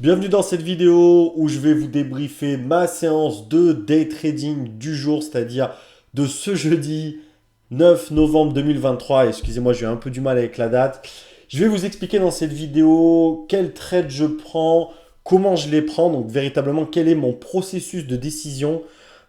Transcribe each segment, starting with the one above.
Bienvenue dans cette vidéo où je vais vous débriefer ma séance de day trading du jour, c'est-à-dire de ce jeudi 9 novembre 2023. Excusez-moi, j'ai un peu du mal avec la date. Je vais vous expliquer dans cette vidéo quel trade je prends, comment je les prends, donc véritablement quel est mon processus de décision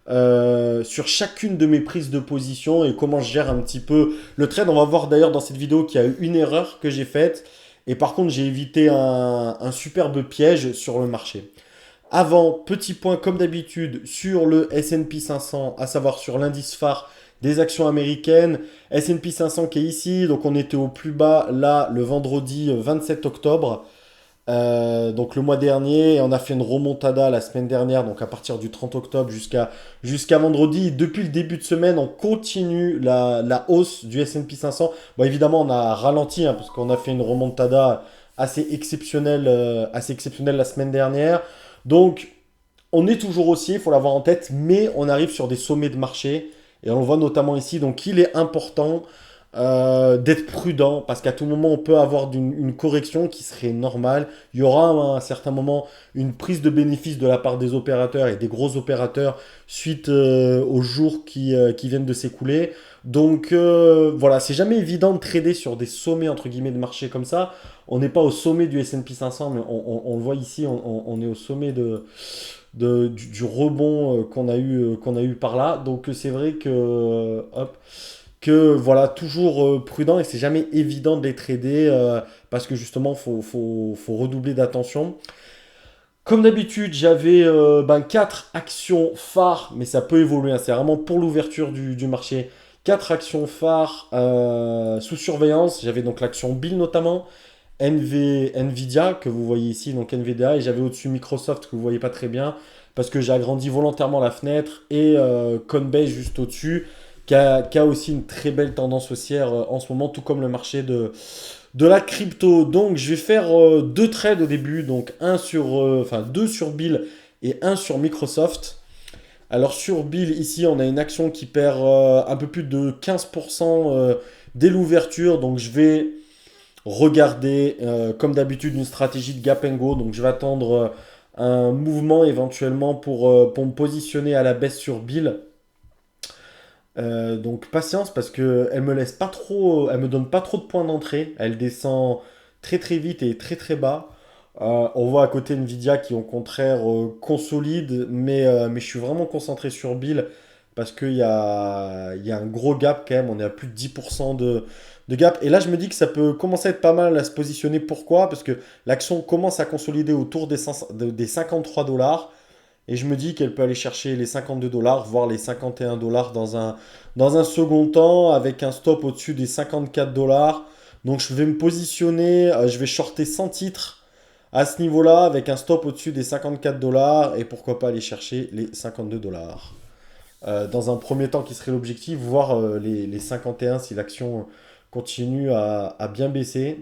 sur chacune de mes prises de position et comment je gère un petit peu le trade. On va voir d'ailleurs dans cette vidéo qu'il y a eu une erreur que j'ai faite. Et par contre, j'ai évité un superbe piège sur le marché. Avant, petit point comme d'habitude sur le S&P 500, à savoir sur l'indice phare des actions américaines. S&P 500 qui est ici, donc on était au plus bas là le vendredi 27 octobre. Donc le mois dernier, et on a fait une remontada la semaine dernière, donc à partir du 30 octobre jusqu'à vendredi. Depuis le début de semaine, on continue la hausse du S&P 500. Bon, évidemment, on a ralenti, hein, parce qu'on a fait une remontada assez exceptionnelle la semaine dernière. Donc, on est toujours haussier, il faut l'avoir en tête, mais on arrive sur des sommets de marché, et on le voit notamment ici. Donc, il est important d'être prudent parce qu'à tout moment on peut avoir une correction qui serait normale. Il y aura à un certain moment une prise de bénéfice de la part des opérateurs et des gros opérateurs suite aux jours qui viennent de s'écouler. Donc voilà, c'est jamais évident de trader sur des sommets entre guillemets de marché comme ça. On n'est pas au sommet du S&P 500, mais on le voit ici, on est au sommet du rebond qu'on a eu par là. Donc c'est vrai que hop, que voilà, toujours prudent et c'est jamais évident de les trader parce que justement, faut redoubler d'attention. Comme d'habitude, j'avais 4 actions phares, mais ça peut évoluer, hein, c'est vraiment pour l'ouverture du marché. 4 actions phares sous surveillance. J'avais donc l'action Bill notamment, Nvidia que vous voyez ici, donc Nvidia, et j'avais au-dessus Microsoft que vous voyez pas très bien parce que j'ai agrandi volontairement la fenêtre et Coinbase juste au-dessus qui a aussi une très belle tendance haussière en ce moment, tout comme le marché de la crypto. Donc je vais faire deux trades au début, donc deux sur Bill et un sur Microsoft. Alors sur Bill, ici, on a une action qui perd un peu plus de 15% dès l'ouverture. Donc je vais regarder, comme d'habitude, une stratégie de gap and go. Donc je vais attendre un mouvement éventuellement pour me positionner à la baisse sur Bill. Donc patience parce que elle me laisse pas trop, elle me donne pas trop de points d'entrée. Elle descend très très vite et très très bas. On voit à côté Nvidia qui au contraire consolide, mais je suis vraiment concentré sur Bill parce qu'il y a un gros gap quand même. On est à plus de 10% de gap. Et là je me dis que ça peut commencer à être pas mal à se positionner. Pourquoi? Parce que l'action commence à consolider autour des 53 dollars. Et je me dis qu'elle peut aller chercher les 52 dollars, voire les 51 dollars dans un second temps, avec un stop au-dessus des 54 dollars. Donc je vais me positionner, je vais shorter 100 titres à ce niveau-là, avec un stop au-dessus des 54 dollars, et pourquoi pas aller chercher les 52 dollars. Dans un premier temps, qui serait l'objectif, voir les 51 si l'action continue à bien baisser.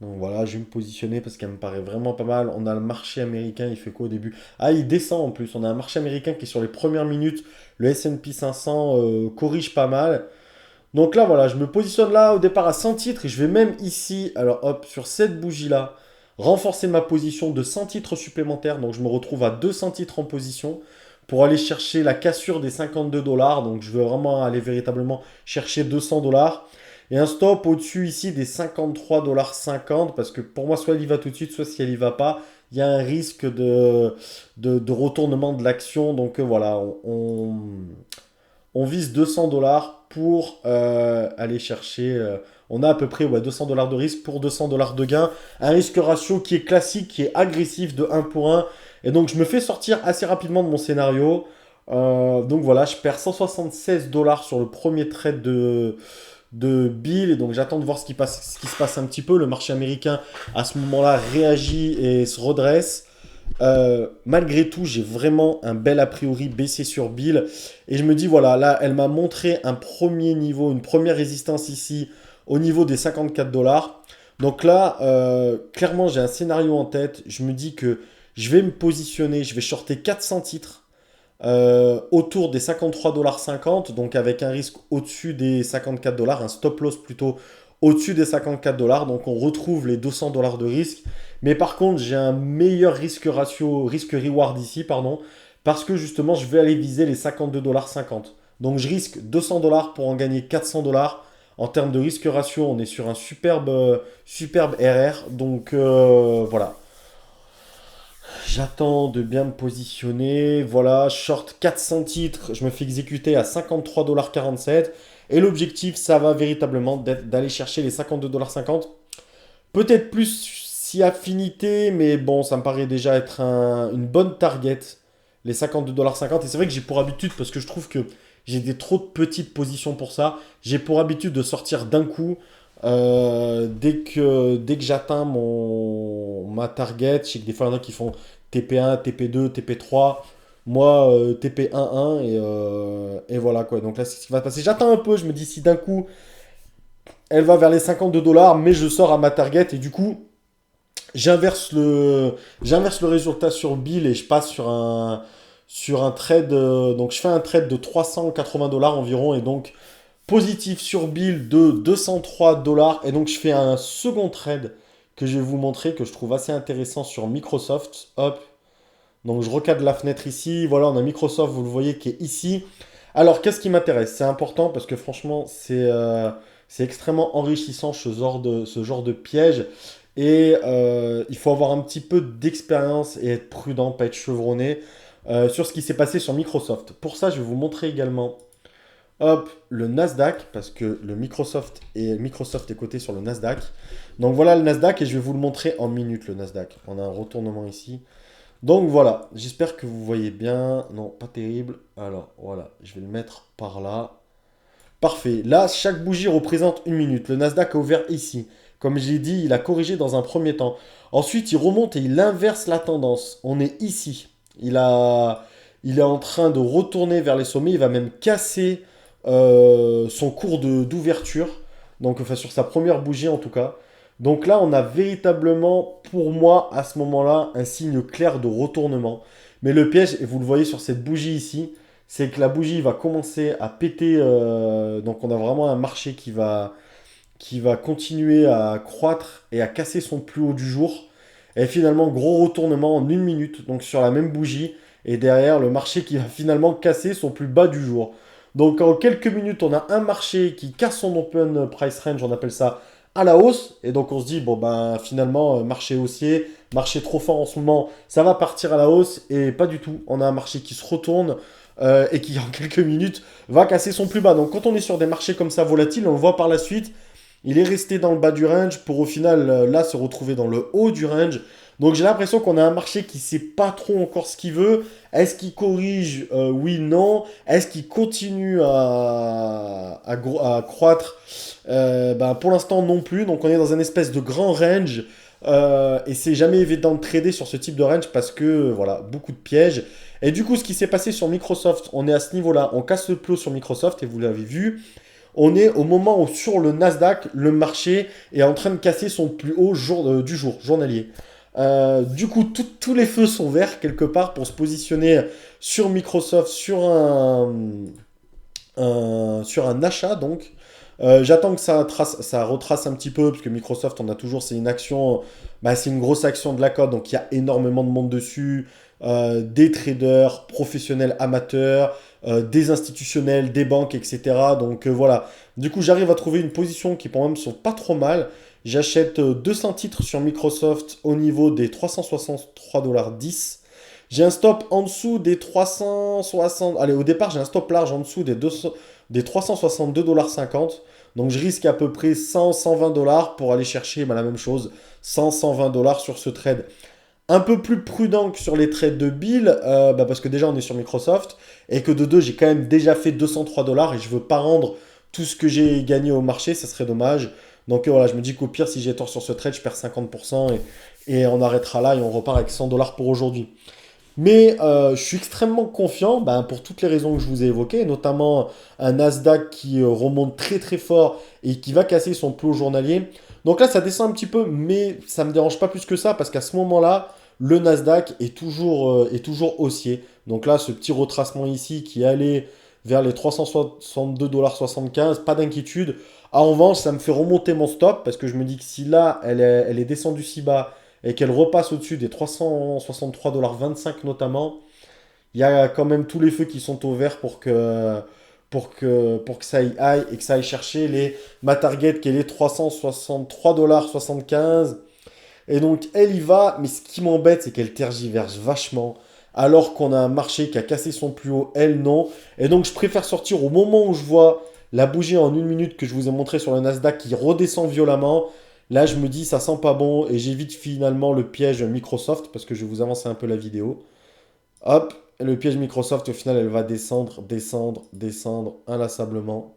Donc voilà, je vais me positionner parce qu'elle me paraît vraiment pas mal. On a le marché américain, il fait quoi au début? Ah, il descend en plus. On a un marché américain qui est sur les premières minutes. Le S&P 500 corrige pas mal. Donc là, voilà, je me positionne là au départ à 100 titres et je vais même ici, alors hop, sur cette bougie-là, renforcer ma position de 100 titres supplémentaires. Donc je me retrouve à 200 titres en position pour aller chercher la cassure des 52 dollars. Donc je veux vraiment aller véritablement chercher 200 dollars. Et un stop au-dessus ici des 53,50 $ parce que pour moi, soit elle y va tout de suite, soit si elle y va pas, il y a un risque de retournement de l'action. Donc voilà, on vise 200 dollars pour aller chercher. On a à peu près 200 dollars de risque pour 200 dollars de gain. Un risque ratio qui est classique, qui est agressif de 1 pour 1. Et donc je me fais sortir assez rapidement de mon scénario. Donc voilà, je perds 176 dollars sur le premier trade de Bill. Et donc j'attends de voir ce qui se passe un petit peu. Le marché américain, à ce moment-là, réagit et se redresse. Malgré tout, j'ai vraiment un bel a priori baissé sur Bill. Et je me dis, voilà, là, elle m'a montré un premier niveau, une première résistance ici au niveau des 54 dollars. Donc là, clairement, j'ai un scénario en tête. Je me dis que je vais me positionner, je vais shorter 400 titres autour des 53,50 $, donc avec un risque au-dessus des 54 dollars, un stop loss plutôt au-dessus des 54 dollars. Donc on retrouve les 200 dollars de risque. Mais par contre, j'ai un meilleur risque ratio, risque-reward ici, pardon, parce que justement, je vais aller viser les 52 dollars 50. Donc je risque 200 dollars pour en gagner 400 dollars. En termes de risque ratio, on est sur un superbe RR. Donc voilà. J'attends de bien me positionner. Voilà, short 400 titres. Je me fais exécuter à 53,47 $. Et l'objectif, ça va véritablement d'aller chercher les 52,50 $. Peut-être plus si affinité, mais bon, ça me paraît déjà être une bonne target, les 52,50 $. Et c'est vrai que j'ai pour habitude, parce que je trouve que j'ai des trop de petites positions pour ça, j'ai pour habitude de sortir d'un coup dès que j'atteins ma target. Je sais que des fois, il y en a qui font TP1, TP2, TP3. Moi, TP11 et voilà quoi. Donc là, c'est ce qui va se passer. J'attends un peu, je me dis si d'un coup, elle va vers les 52 dollars, mais je sors à ma target et du coup, j'inverse le résultat sur Bill et je passe sur un trade. Donc je fais un trade de 380 dollars environ et donc positif sur Bill de 203 dollars. Et donc je fais un second trade que je vais vous montrer que je trouve assez intéressant sur Microsoft. Hop. Donc je recadre la fenêtre ici. Voilà, on a Microsoft, vous le voyez, qui est ici. Alors qu'est-ce qui m'intéresse? C'est important parce que franchement, c'est extrêmement enrichissant ce genre de piège. Et il faut avoir un petit peu d'expérience et être prudent, pas être chevronné sur ce qui s'est passé sur Microsoft. Pour ça, je vais vous montrer également hop, le Nasdaq, parce que Microsoft est coté sur le Nasdaq. Donc voilà le Nasdaq et je vais vous le montrer en minutes, le Nasdaq. On a un retournement ici. Donc voilà, j'espère que vous voyez bien. Non, pas terrible. Alors voilà, je vais le mettre par là. Parfait. Là, chaque bougie représente une minute. Le Nasdaq a ouvert ici. Comme je l'ai dit, il a corrigé dans un premier temps. Ensuite, il remonte et il inverse la tendance. On est ici. Il est en train de retourner vers les sommets. Il va même casser son cours d'ouverture. Donc, enfin, sur sa première bougie en tout cas. Donc là, on a véritablement, pour moi, à ce moment-là, un signe clair de retournement. Mais le piège, et vous le voyez sur cette bougie ici, c'est que la bougie va commencer à péter. Donc on a vraiment un marché qui va continuer à croître et à casser son plus haut du jour. Et finalement, gros retournement en une minute, donc sur la même bougie. Et derrière, le marché qui va finalement casser son plus bas du jour. Donc en quelques minutes, on a un marché qui casse son open price range, on appelle ça à la hausse. Et donc on se dit, bon ben finalement, marché haussier, marché trop fort en ce moment, ça va partir à la hausse. Et pas du tout. On a un marché qui se retourne et qui en quelques minutes va casser son plus bas. Donc quand on est sur des marchés comme ça volatiles, on le voit par la suite, il est resté dans le bas du range pour au final là se retrouver dans le haut du range. Donc j'ai l'impression qu'on a un marché qui ne sait pas trop encore ce qu'il veut. Est-ce qu'il corrige? Oui, non. Est-ce qu'il continue à croître? Ben, pour l'instant non plus. Donc on est dans une espèce de grand range. Et c'est jamais évident de trader sur ce type de range parce que voilà, beaucoup de pièges. Et du coup, ce qui s'est passé sur Microsoft, on est à ce niveau-là, on casse le plot sur Microsoft et vous l'avez vu. On est au moment où sur le Nasdaq, le marché est en train de casser son plus haut du jour, journalier. Du coup, tous les feux sont verts quelque part pour se positionner sur Microsoft sur un achat donc. J'attends que ça retrace un petit peu, parce que Microsoft, on a toujours, c'est une action, bah, c'est une grosse action de la cote, donc il y a énormément de monde dessus, des traders, professionnels, amateurs, des institutionnels, des banques, etc. Donc voilà. Du coup, j'arrive à trouver une position qui, pour moi, me sont pas trop mal. J'achète 200 titres sur Microsoft au niveau des 363,10 $. J'ai un stop en dessous des 360. Allez, au départ, j'ai un stop large en dessous des 362,50 $. Donc, je risque à peu près 100-120 dollars pour aller chercher la même chose, 100-120 dollars sur ce trade. Un peu plus prudent que sur les trades de Bill, parce que déjà, on est sur Microsoft et que de deux, j'ai quand même déjà fait 203 dollars et je ne veux pas rendre tout ce que j'ai gagné au marché, ça serait dommage. Donc voilà, je me dis qu'au pire, si j'ai tort sur ce trade, je perds 50% et on arrêtera là et on repart avec 100 dollars pour aujourd'hui. Mais je suis extrêmement confiant pour toutes les raisons que je vous ai évoquées, notamment un Nasdaq qui remonte très très fort et qui va casser son plus haut journalier. Donc là, ça descend un petit peu, mais ça ne me dérange pas plus que ça parce qu'à ce moment-là, le Nasdaq est toujours haussier. Donc là, ce petit retracement ici qui allait vers les 362,75 $, pas d'inquiétude. En revanche, ça me fait remonter mon stop parce que je me dis que si là, elle est descendue si bas et qu'elle repasse au-dessus des 363,25 $ notamment, il y a quand même tous les feux qui sont au vert pour que ça y aille et que ça aille chercher ma target qui est les 363,75 $. Et donc, elle y va, mais ce qui m'embête, c'est qu'elle tergiverse vachement. Alors qu'on a un marché qui a cassé son plus haut, elle non. Et donc, je préfère sortir au moment où je vois la bougie en 1 minute que je vous ai montré sur le Nasdaq qui redescend violemment. Là, je me dis, ça sent pas bon et j'évite finalement le piège Microsoft parce que je vais vous avancer un peu la vidéo. Hop, le piège Microsoft, au final, elle va descendre, descendre, descendre inlassablement.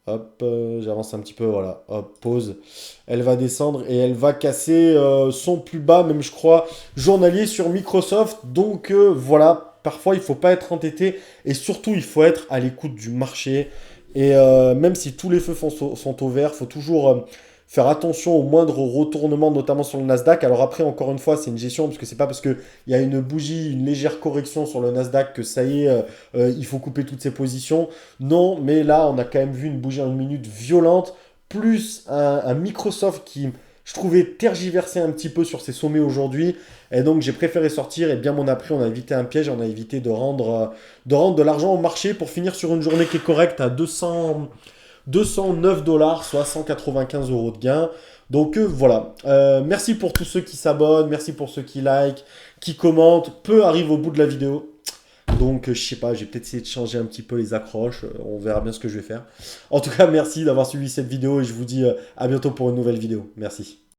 Hop, j'avance un petit peu, voilà. Hop, pause. Elle va descendre et elle va casser son plus bas, même je crois, journalier sur Microsoft. Donc voilà, parfois il faut pas être entêté et surtout il faut être à l'écoute du marché. Et même si tous les feux sont au vert, il faut toujours faire attention au moindre retournement, notamment sur le Nasdaq. Alors après, encore une fois, c'est une gestion, parce que c'est pas parce qu'il y a une bougie, une légère correction sur le Nasdaq que ça y est, il faut couper toutes ses positions. Non, mais là, on a quand même vu une bougie en 1 minute violente, plus un Microsoft qui, je trouvais, tergiversé un petit peu sur ses sommets aujourd'hui. Et donc, j'ai préféré sortir. Et bien mon appris, on a évité un piège, on a évité de rendre de l'argent au marché pour finir sur une journée qui est correcte à 209 $, soit 195 € de gain. Donc voilà, merci pour tous ceux qui s'abonnent, merci pour ceux qui like, qui commentent. Peu arrivent au bout de la vidéo. Donc je sais pas, j'ai peut-être essayé de changer un petit peu les accroches, on verra bien ce que je vais faire. En tout cas, merci d'avoir suivi cette vidéo et je vous dis à bientôt pour une nouvelle vidéo. Merci.